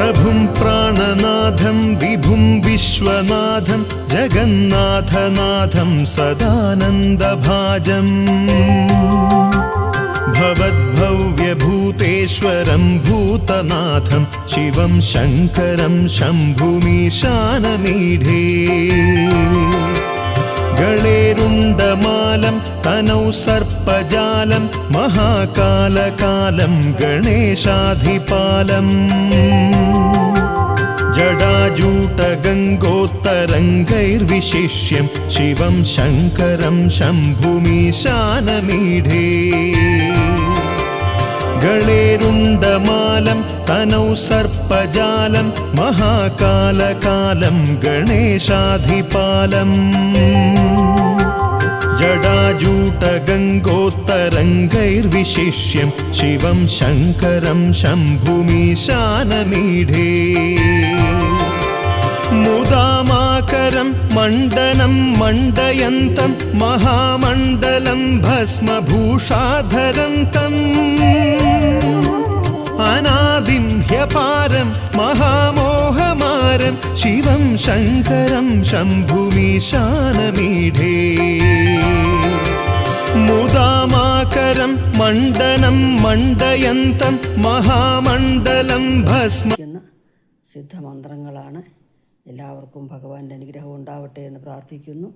प्रभुं प्राणनाथं विभुं विश्वनाथं जगन्नाथनाथं सदानन्दभाजम् भवद्भव्यभूतेश्वरं भूतनाथं शिवं शङ्करं शम्भुमीशानमीढे गळेरुण्डमालं तनौ सर्पजालं महाकालकालं गणेशाधिपालम् जडाजूटगङ्गोत्तरङ्गैर्विशिष्यं शिवं शङ्करं शम्भुमीशानमीढे गळेरुण्डमालं तनौ सर्पजालं महाकालकालं गणेशाधिपालम् जडाजूटगङ्गोत्तरङ्गैर्विशिष्यं शिवं शङ्करं शम्भुमीशानमीढे मुदामाकरं मण्डनं मण्डयन्तं महामण्डलं भस्मभूषाधरं तम् अनादिं ह्यपारं महामोहमारं शिवं शङ्करं शम्भुमीशानमीढे मुदामाकरं मण्डनं मण्डयन्तं महामण्डलं भस्म സിദ്ധമന്ത്രങ്ങളാണ്. എല്ലാവർക്കും ഭഗവാന്റെ അനുഗ്രഹം ഉണ്ടാവട്ടെ എന്ന് പ്രാർത്ഥിക്കുന്നു.